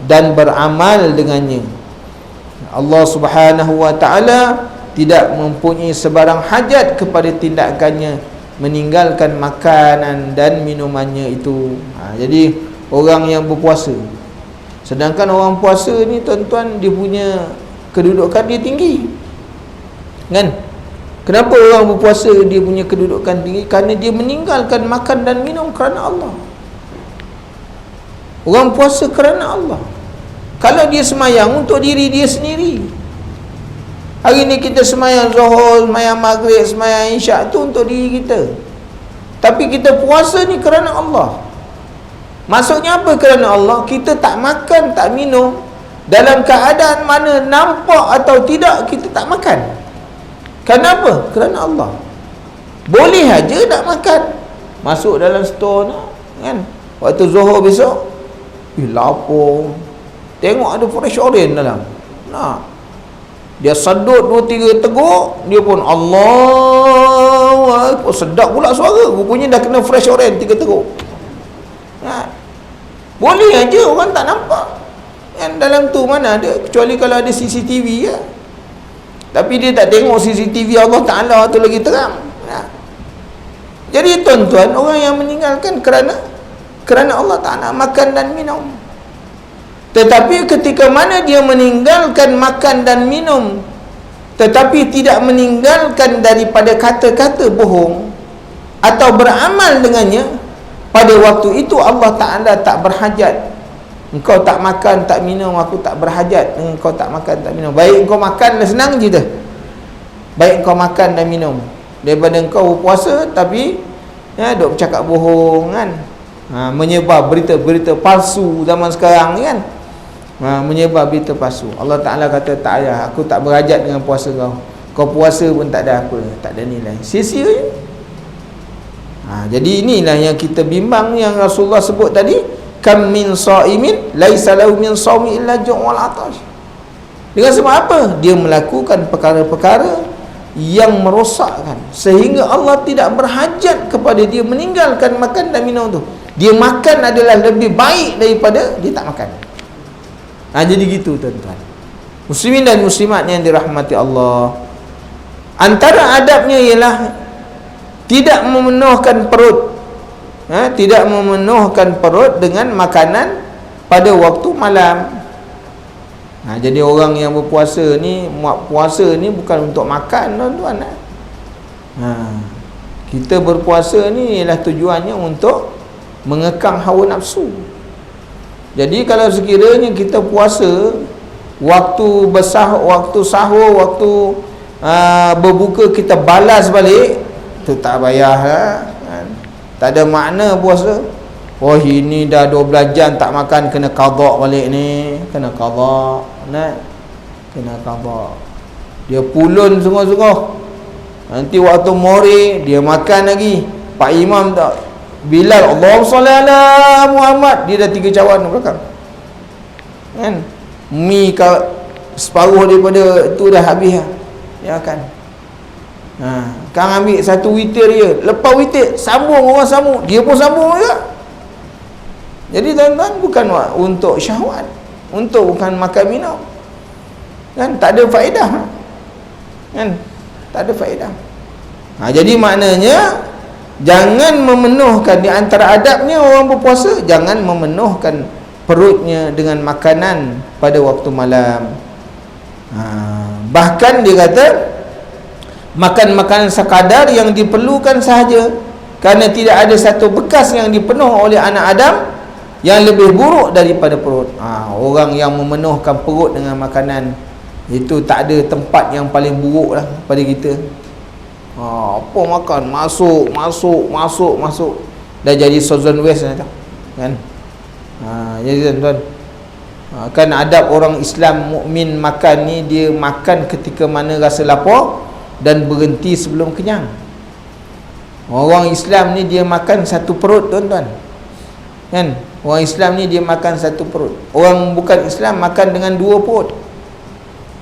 dan beramal dengannya, Allah Subhanahu wa ta'ala tidak mempunyai sebarang hajat kepada tindakannya meninggalkan makanan dan minumannya itu. Jadi orang yang berpuasa, sedangkan orang puasa ni tuan-tuan, dia punya kedudukan dia tinggi, kan? Kenapa orang berpuasa dia punya kedudukan tinggi? Kerana dia meninggalkan makan dan minum kerana Allah. Orang puasa kerana Allah. Kalau dia semayang untuk diri dia sendiri, hari ni kita semayang Zuhur, semayang Maghrib, semayang Isyak, tu untuk diri kita. Tapi kita puasa ni kerana Allah. Maksudnya apa kerana Allah? Kita tak makan, tak minum, dalam keadaan mana nampak atau tidak kita tak makan. Kenapa? Kerana Allah. Boleh aja tak makan, masuk dalam store kan, waktu Zuhur besok, lapar, tengok ada fresh orange dalam, dia sedut 2-3 teguk, dia pun Allah, sedap pula suara, rupanya dah kena fresh orange 3 teguk. Boleh aja orang tak nampak kan, dalam tu mana ada, kecuali kalau ada CCTV ya. Tapi dia tak tengok CCTV Allah Ta'ala tu lagi terang. Jadi tuan-tuan, orang yang meninggalkan kerana Allah Ta'ala makan dan minum. Tetapi ketika mana dia meninggalkan makan dan minum, tetapi tidak meninggalkan daripada kata-kata bohong atau beramal dengannya, pada waktu itu Allah Ta'ala tak berhajat. Engkau tak makan, tak minum, aku tak berhajat dengan engkau tak makan, tak minum. Baik engkau makan dah senang je dah. Baik engkau makan dan minum, daripada engkau berpuasa tapi duk bercakap bohong kan, menyebar berita-berita palsu zaman sekarang ni kan, menyebar berita palsu. Allah Ta'ala kata, tak payah, aku tak berhajat dengan puasa kau. Kau puasa pun tak ada apa, tak ada nilai, sia-sia je. Jadi inilah yang kita bimbang, yang Rasulullah sebut tadi, kam min sa'imin laisa lahu min shaumi illa ju' wal 'atash. Dengan sebab apa? Dia melakukan perkara-perkara yang merosakkan, sehingga Allah tidak berhajat kepada dia meninggalkan makan dan minum tu. Dia makan adalah lebih baik daripada dia tak makan. Jadi gitu tuan-tuan, muslimin dan muslimat yang dirahmati Allah. Antara adabnya ialah tidak memenuhkan perut, tidak memenuhkan perut dengan makanan pada waktu malam. Jadi orang yang berpuasa ni, puasa ni bukan untuk makan tuan-tuan. Kita berpuasa ni ialah tujuannya untuk mengekang hawa nafsu. Jadi kalau sekiranya kita puasa, waktu waktu sahur, waktu berbuka kita balas balik, tu tak payah kan? Tak ada makna puasa. Oh ini dah 12 jam tak makan, kena qada balik ni, kena qada, kena qada. Dia pulun sungguh-sungguh, nanti waktu mori dia makan lagi. Pak Imam tak, Bilal Allahumma shalli ala Muhammad, dia dah 3 cawan belakang kan, mi separuh daripada tu dah habis dia makan. Kang ambil satu witir dia, lepas witir sambung, orang sambung, dia pun sambung juga. Jadi tuan-tuan, bukan untuk syahwat, bukan makan minum kan, tak ada faedah kan, tak ada faedah. Jadi maknanya jangan memenuhkan, di antara adabnya orang berpuasa, jangan memenuhkan perutnya dengan makanan pada waktu malam. Bahkan dia kata makan makanan sekadar yang diperlukan sahaja, kerana tidak ada satu bekas yang dipenuh oleh anak Adam yang lebih buruk daripada perut. Orang yang memenuhkan perut dengan makanan itu, tak ada tempat yang paling buruk lah pada kita. Apa makan, masuk dah jadi Southern West kan. Jadi tuan-tuan, kan adab orang Islam mukmin makan ni, dia makan ketika mana rasa lapar, dan berhenti sebelum kenyang. Orang Islam ni dia makan satu perut, tuan-tuan. Kan? Orang Islam ni dia makan satu perut. Orang bukan Islam makan dengan dua perut.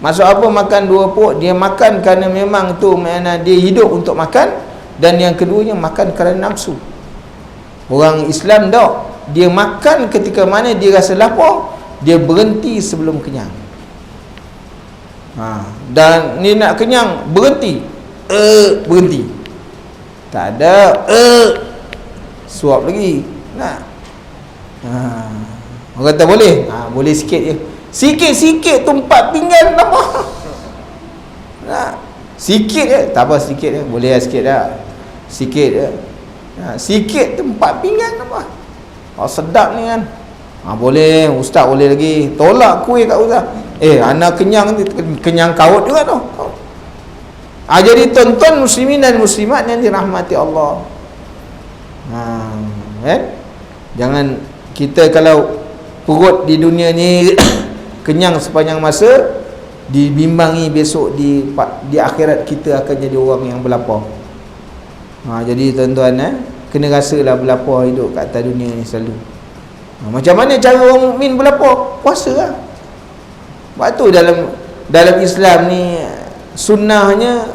Maksud apa makan dua perut? Dia makan kerana memang tu makna dia hidup untuk makan, dan yang keduanya makan kerana nafsu. Orang Islam tak, dia makan ketika mana dia rasa lapar, dia berhenti sebelum kenyang. Dan ni nak kenyang, berhenti. Berhenti. Tak ada suap lagi. Nak. Orang kata boleh? Boleh sikit je. Sikit-sikit tu 4 pinggan apa? Nak. Sikit je. Tak apa, sikit je. Boleh lah sikit dah. Sikit je. Sikit tu 4 pinggan apa? Sedap ni kan. Boleh, ustaz boleh lagi. Tolak kuih kat ustaz. Anak kenyang ni, kenyang kaut juga tu. Jadi tuan-tuan muslimin dan muslimat yang dirahmati Allah. Jangan kita kalau perut di dunia ni kenyang sepanjang masa, dibimbangi besok di akhirat kita akan jadi orang yang berlapar. Jadi tuan-tuan kena rasalah berlapar hidup kat atas dunia ni selalu. Macam mana cara orang mukmin berlapar? Puasa lah. Sebab tu dalam Islam ni sunnahnya,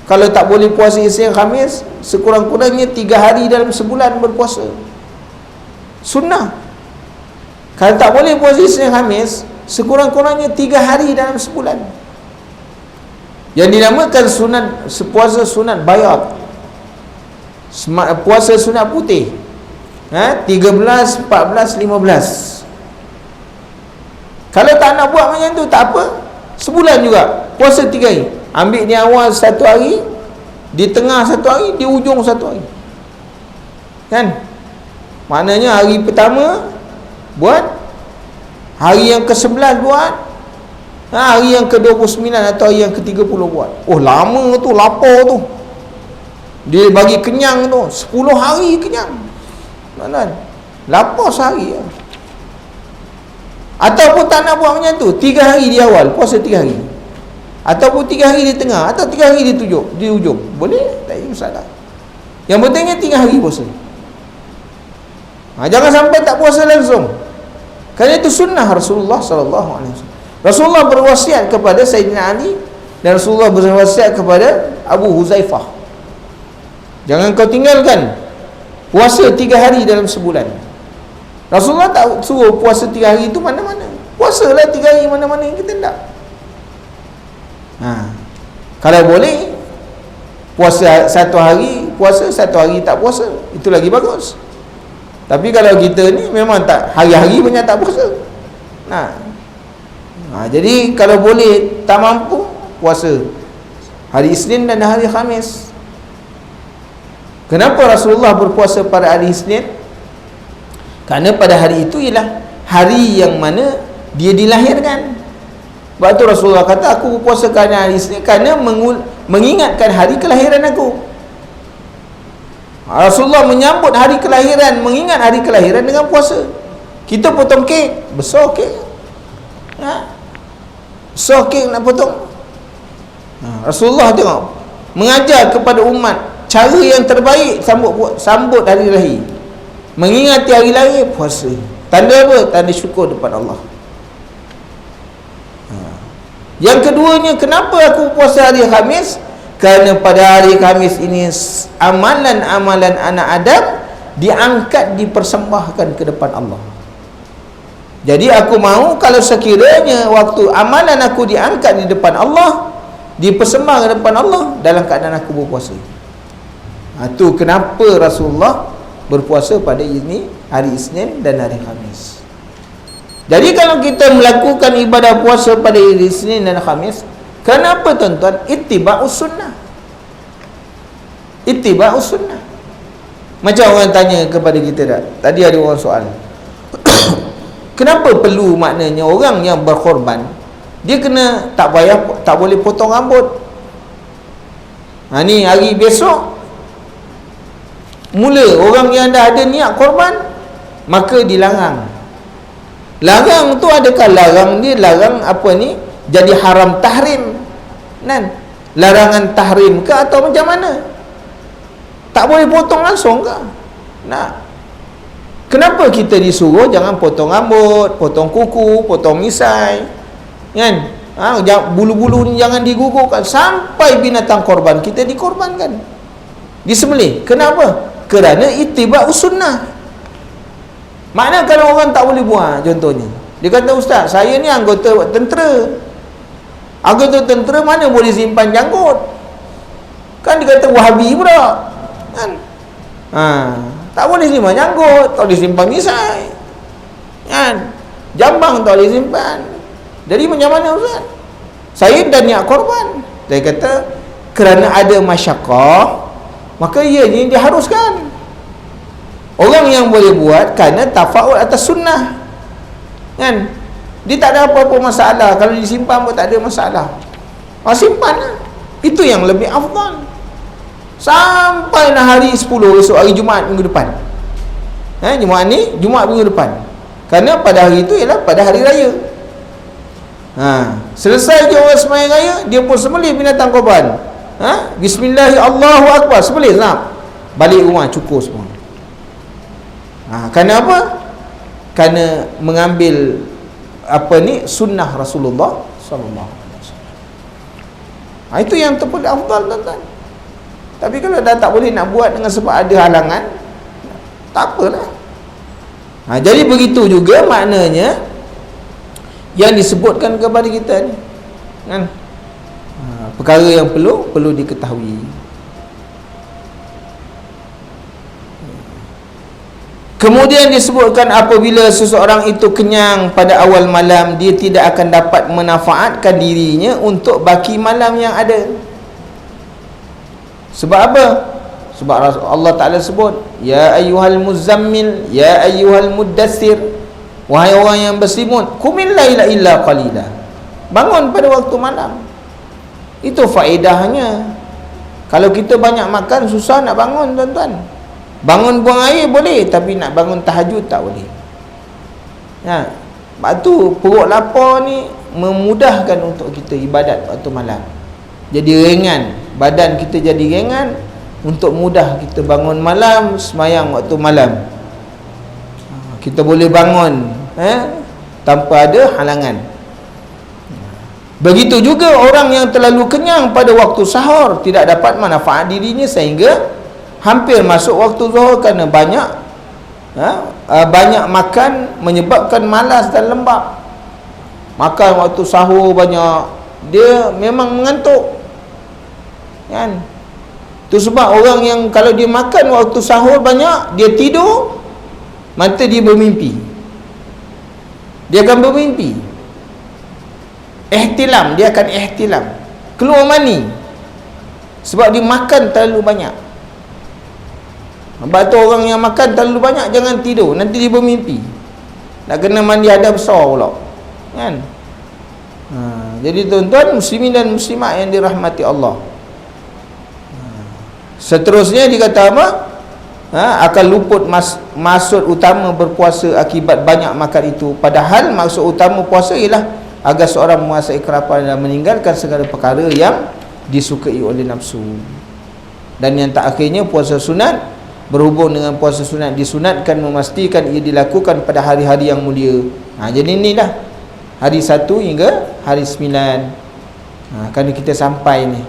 kalau tak boleh puasa Isnin Khamis, sekurang-kurangnya 3 hari dalam sebulan berpuasa. Sunnah. Kalau tak boleh puasa Isnin Khamis, sekurang-kurangnya 3 hari dalam sebulan. Yang dinamakan puasa sunat bayat, puasa sunat putih. 13, 14, 15. Kalau tak nak buat macam tu, tak apa, sebulan juga puasa 3 hari. Ambil di awal 1 hari, di tengah 1 hari, di ujung 1 hari. Kan? Maknanya hari pertama buat, hari yang ke-11 buat, hari yang ke-29 atau hari yang ke-30 buat. Lama tu, lapar tu. Dia bagi kenyang tu 10 hari kenyang. Tuan-tuan, lapar sehari ya. Ataupun tak nak buat macam tu, 3 hari di awal, puasa 3 hari. Ataupun 3 hari di tengah, atau 3 hari di ujung. Boleh, tak ada masalah. Yang pentingnya 3 hari puasa. Jangan sampai tak puasa langsung. Kerana itu sunnah Rasulullah SAW. Rasulullah berwasiat kepada Sayyidina Ali, dan Rasulullah berwasiat kepada Abu Huzaifah, jangan kau tinggalkan puasa 3 hari dalam sebulan. Rasulullah tak suruh puasa 3 hari itu mana-mana. Puasalah 3 hari mana-mana yang kita nak. Kalau boleh puasa 1 hari, puasa 1 hari tak puasa, itu lagi bagus. Tapi kalau kita ni memang tak, hari-hari banyak tak puasa. Jadi kalau boleh tak mampu, puasa hari Isnin dan hari Khamis. Kenapa Rasulullah berpuasa pada hari Isnin? Kerana pada hari itu ialah hari yang mana dia dilahirkan. Sebab tu Rasulullah kata, aku berpuasa kerana hari Isnin, kerana mengingatkan hari kelahiran aku. Rasulullah menyambut hari kelahiran, mengingat hari kelahiran dengan puasa. Kita potong kek, besar kek, besar kek nak potong. Rasulullah tengok, mengajar kepada umat cara yang terbaik sambut hari lahir. Mengingati hari lahir, puasa. Tanda apa? Tanda syukur depan Allah. Yang keduanya, kenapa aku puasa hari Khamis? Kerana pada hari Khamis ini amalan-amalan anak Adam diangkat, dipersembahkan ke depan Allah. Jadi aku mahu kalau sekiranya waktu amalan aku diangkat di depan Allah, dipersembahkan ke depan Allah, dalam keadaan aku berpuasa. Itu kenapa Rasulullah berpuasa pada hari Isnin dan hari Khamis. Jadi kalau kita melakukan ibadah puasa pada hari Isnin dan Khamis, kenapa tuan-tuan? Ittiba'us sunnah. Ittiba'us sunnah. Macam orang tanya kepada kita tak? Tadi ada orang soal. Kenapa perlu, maknanya orang yang berkorban, dia kena tak boleh potong rambut. Ni hari besok, mula orang yang dah ada niat korban, maka dilarang. Larang tu adakah larang dia larang apa ni? Jadi haram tahrim. Kan? larangan tahrim ke atau macam mana? Tak boleh potong langsung ke? Nah, kenapa kita disuruh jangan potong rambut, potong kuku, potong misai, kan? Bulu-bulu ni jangan digugurkan sampai binatang korban kita dikorbankan, disembelih. Kenapa? Kerana ittiba' sunnah. Makna kalau orang tak boleh buat, contohnya dia kata, ustaz, saya ni anggota tentera. Anggota tentera mana boleh simpan janggut? Kan dia kata Wahabi pula, kan? Tak boleh simpan janggut, tak boleh simpan misai, kan? Jambang tak boleh simpan. Jadi macam mana, ustaz? Saya dah niat korban. Dia kata kerana ada masyaqqah, maka ia ni diharuskan. Orang yang boleh buat kerana tafa'ul atas sunnah, kan? Dia tak ada apa-apa masalah. Kalau disimpan pun tak ada masalah. Simpan lah. Itu yang lebih afdal. Sampailah hari 10, esok hari Jumaat minggu depan. Jumaat ni, Jumaat minggu depan. Kerana pada hari itu ialah pada hari raya. Selesai je orang sembahyang raya, dia pun sembelih binatang korban. Bismillahirrahmanirrahim, Allahu Akbar, sembelih senap. Balik rumah cukur semua. Kerana apa? Kerana mengambil sunnah Rasulullah sallallahu alaihi wasallam. Itu yang terpaling afdal, tuan-tuan. Tapi kalau dah tak boleh nak buat dengan sebab ada halangan, tak apalah. Jadi begitu juga maknanya yang disebutkan kepada kita ni, kan? Perkara yang perlu diketahui. Kemudian disebutkan apabila seseorang itu kenyang pada awal malam, dia tidak akan dapat memanfaatkan dirinya untuk baki malam yang ada. Sebab apa? Sebab Allah Ta'ala sebut, ya ayyuhal muzammil, ya ayyuhal muddassir, wahai orang yang berselimut, qumil laila illa qalila, bangun pada waktu malam. Itu faedahnya. Kalau kita banyak makan, susah nak bangun, tuan-tuan. Bangun buang air boleh, tapi nak bangun tahajud tak boleh. Sebab tu perut lapar ni memudahkan untuk kita ibadat waktu malam. Jadi ringan, badan kita jadi ringan untuk mudah kita bangun malam, semayang waktu malam. Kita boleh bangun tanpa ada halangan. Begitu juga orang yang terlalu kenyang pada waktu sahur, tidak dapat manfaat dirinya sehingga hampir masuk waktu zuhur kerana banyak makan menyebabkan malas dan lembab. Makan waktu sahur banyak, dia memang mengantuk, kan? Itu sebab orang yang kalau dia makan waktu sahur banyak, dia tidur, mata dia bermimpi. Dia akan bermimpi. Ihtilam, dia akan ihtilam, keluar mani, sebab dia makan terlalu banyak. Sebab tu orang yang makan terlalu banyak jangan tidur, nanti dia bermimpi. Nak kena mandi hadap besar pula, kan? Jadi tuan-tuan muslimin dan muslimat yang dirahmati Allah, seterusnya dikata apa? Akan luput maksud utama berpuasa akibat banyak makan itu. Padahal maksud utama puasa ialah agar seorang menguasai kelaparan dan meninggalkan segala perkara yang disukai oleh nafsu. Dan yang tak akhirnya puasa sunat, berhubung dengan puasa sunat, disunatkan memastikan ia dilakukan pada hari-hari yang mulia. Jadi inilah hari 1 hingga hari 9. Kerana kita sampai ni,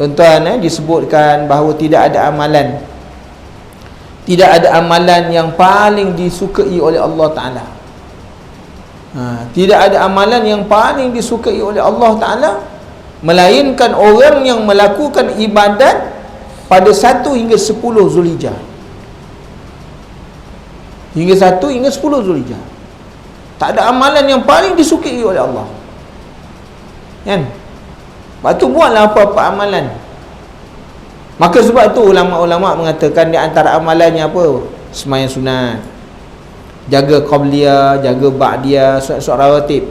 tuan-tuan, disebutkan bahawa tidak ada amalan yang paling disukai oleh Allah Ta'ala. Tidak ada amalan yang paling disukai oleh Allah Ta'ala melainkan orang yang melakukan ibadat pada 1 hingga 10 Zulhijjah. Hingga 1 hingga 10 Zulhijjah. Tak ada amalan yang paling disukai oleh Allah, kan? Lepas tu buatlah apa-apa amalan. Maka sebab tu ulama-ulama mengatakan di antara amalannya apa? Sembahyang sunat, jaga qabliyah, jaga ba'diyah, solat rawatib,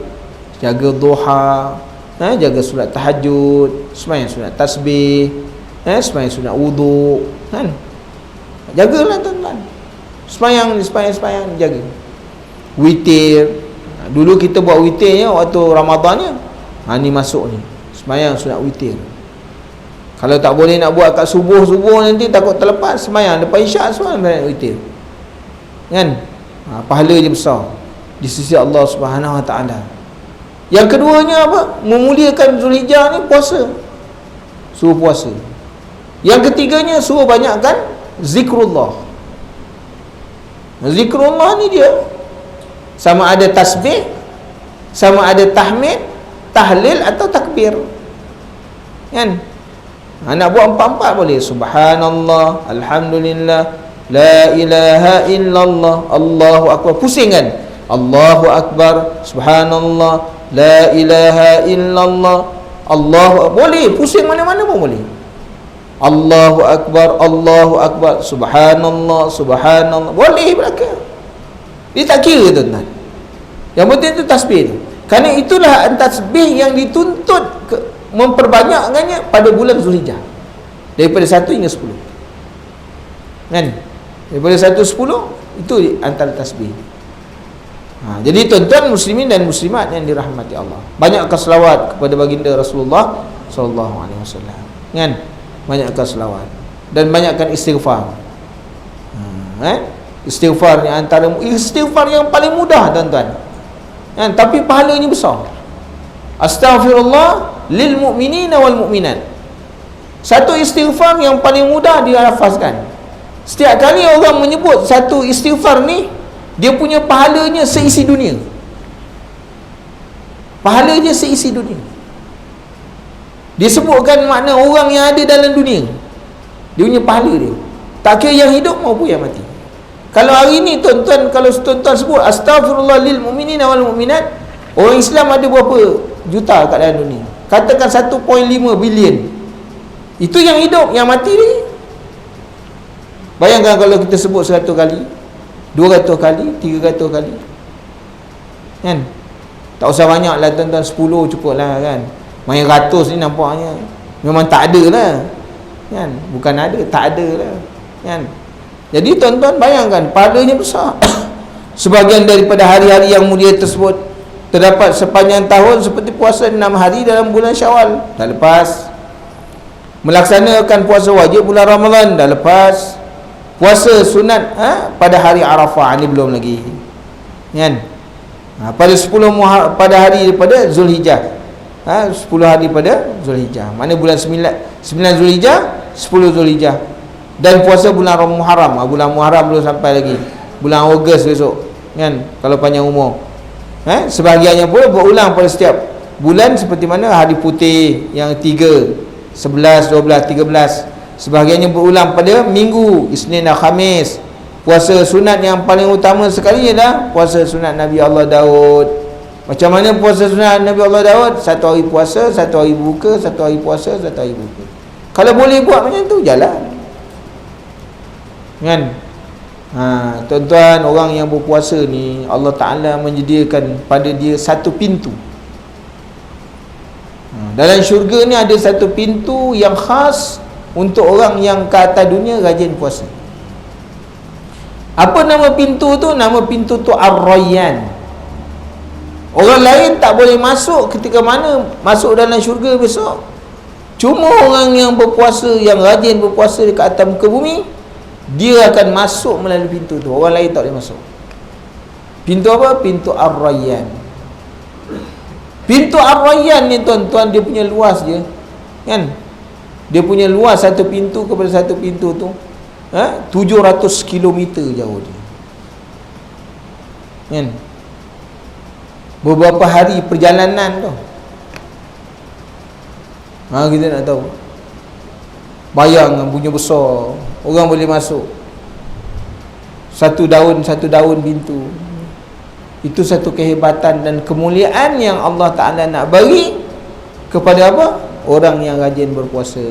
jaga duha, jaga solat tahajud, sembahyang sunat tasbih, sembahyang sunat wudu, kan? Jagalah tuan-tuan. Sembahyang jaga. Witir. Dulu kita buat witirnya waktu Ramadannya. Ni masuk ni. Sembahyang sunat witir. Kalau tak boleh nak buat kat subuh nanti takut terlepas, sembahyang lepas isyak sembahyang witir. Kan? Pahala je besar di sisi Allah Subhanahu Wa Taala. Yang keduanya apa? Memuliakan Zulhijjah ni puasa. Suruh puasa. Yang ketiganya suruh banyakkan zikrullah. Zikrullah ni dia sama ada tasbih, sama ada tahmid, tahlil atau takbir. Kan? Nak buat empat-empat boleh. Subhanallah, alhamdulillah, la ilaha illallah, Allahu akbar. Pusing kan? Allahu akbar, subhanallah, la ilaha illallah, Allahu akbar. Boleh, pusing mana-mana pun boleh. Allahu akbar, subhanallah, subhanallah. Boleh belaka. Dia tak kira tuan-tuan. Yang penting tu tasbih tu. Kerana itulah tasbih yang dituntut memperbanyakkannya pada bulan Zulhijjah. Daripada 1 hingga 10. Kan? Daripada 1 10 itu antara tasbih. Jadi tuan-tuan muslimin dan muslimat yang dirahmati Allah, banyakkan selawat kepada baginda Rasulullah sallallahu alaihi wasallam. Kan? Banyakkan selawat dan banyakkan istighfar. Istighfar ni antara istighfar yang paling mudah tuan-tuan. Kan? Tapi pahalanya besar. Astaghfirullah lil mu'minina wal mu'minat. Satu istighfar yang paling mudah dilafazkan. Setiap kali orang menyebut satu istighfar ni, dia punya pahalanya seisi dunia. Pahalanya seisi dunia. Disebutkan makna orang yang ada dalam dunia, dia punya pahala dia, tak kira yang hidup maupun yang mati. Kalau hari ni tuan-tuan, kalau tuan-tuan sebut astaghfirullah lil mu'minina wal mu'minat, orang Islam ada berapa juta kat dalam dunia? Katakan 1.5 bilion. Itu yang hidup, yang mati ni. Bayangkan kalau kita sebut 100 kali, 200 kali, 300 kali. Kan? Tak usah banyak lah tuan-tuan, 10 cukup lah kan. Main ratus ni nampaknya memang tak ada lah. Kan? Bukan ada, tak ada lah. Kan? Jadi tuan-tuan bayangkan, pahalanya besar. Sebahagian daripada hari-hari yang mulia tersebut terdapat sepanjang tahun, seperti puasa 6 hari dalam bulan Syawal, dah lepas. Melaksanakan puasa wajib bulan Ramadan, dah lepas. Puasa sunat pada hari Arafah, ni belum lagi. Kan? Pada 10 pada hari daripada Zulhijjah. 10 hari pada Zulhijjah. Mana bulan 9 Zulhijjah, 10 Zulhijjah. Dan puasa bulan Muharram. Bulan Muharram belum sampai lagi. Bulan Ogos besok. Kan? Kalau panjang umur. Sebahagiannya pun berulang pada setiap bulan, seperti mana hari putih yang 3, 11, 12, 13. Sebahagiannya berulang pada minggu, Isnin dan Khamis. Puasa sunat yang paling utama sekali ialah puasa sunat Nabi Allah Daud. Macam mana puasa sunat Nabi Allah Daud? 1 hari puasa, 1 hari buka, 1 hari puasa, 1 hari buka. Kalau boleh buat macam tu, jalan. Kan? Tuan-tuan, orang yang berpuasa ni, Allah Ta'ala menyediakan pada dia satu pintu. Dalam syurga ni ada satu pintu yang khas untuk orang yang ke atas dunia rajin puasa. Apa nama pintu tu? Nama pintu tu Ar-Rayyan. Orang lain tak boleh masuk ketika mana masuk dalam syurga besok. Cuma orang yang berpuasa, yang rajin berpuasa dekat atas muka bumi, dia akan masuk melalui pintu tu. Orang lain tak boleh masuk. Pintu apa? Pintu Ar-Rayyan. Pintu Ar-Rayyan ni tuan-tuan, dia punya luas je. Kan? Dia punya luas satu pintu kepada satu pintu tu 700 km jauh dia. Kan? Beberapa hari perjalanan tu. Kita nak tahu. Bayang punya besar. Orang boleh masuk. Satu daun pintu. Itu satu kehebatan dan kemuliaan yang Allah Ta'ala nak bagi kepada apa? Orang yang rajin berpuasa.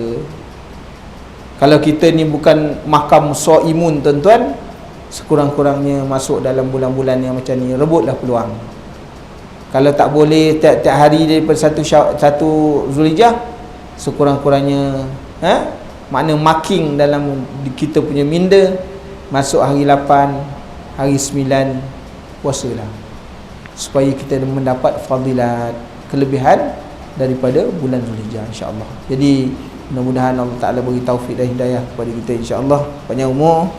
Kalau kita ni bukan makam so'imun tuan-tuan, sekurang-kurangnya masuk dalam bulan-bulan yang macam ni, rebutlah peluang. Kalau tak boleh tiap-tiap hari daripada satu Zulhijjah, sekurang-kurangnya makna marking dalam kita punya minda, masuk hari 8, hari 9, puasalah, supaya kita mendapat fadilat, kelebihan daripada bulan Zulhijjah, insya-Allah. Jadi Mudah-mudahan Allah Ta'ala beri taufik dan hidayah kepada kita, insya-Allah. Panjang umur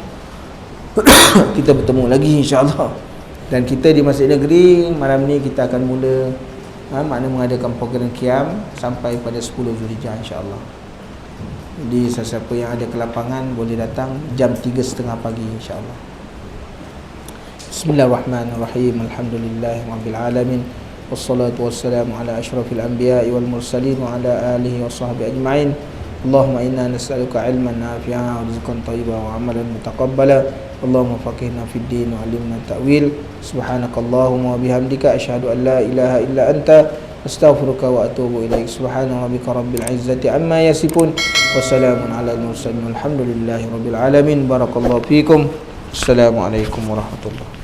kita bertemu lagi, insya-Allah. Dan kita di Masjid Negeri malam ni kita akan mula makna mengadakan program qiyam sampai pada 10 Zulhijjah, insya-Allah. Jadi sesiapa yang ada ke lapangan boleh datang jam 3.30 pagi, insya-Allah. Bismillahirrahmanirrahim. Alhamdulillahirabbil alamin. Wassalatu wassalamu ala asyrafil anbiya'i wal mursalin wa ala alihi wa sahbihi ajma'in. Allahumma inna nas'aluka ilman nafi'an wa rizqan thayyiban wa amalan mutaqabbala. Allahumma faqihna fid din wa 'allimna ta'wil. Subhanakallahumma wa bihamdika asyhadu an la ilaha illa anta astaghfiruka wa atubu ilaik. Subhana rabbika rabbil izzati amma yasifun wa salamun alal mursalin walhamdulillahi rabbil alamin. Barakallahu fikum. Assalamualaikum warahmatullahi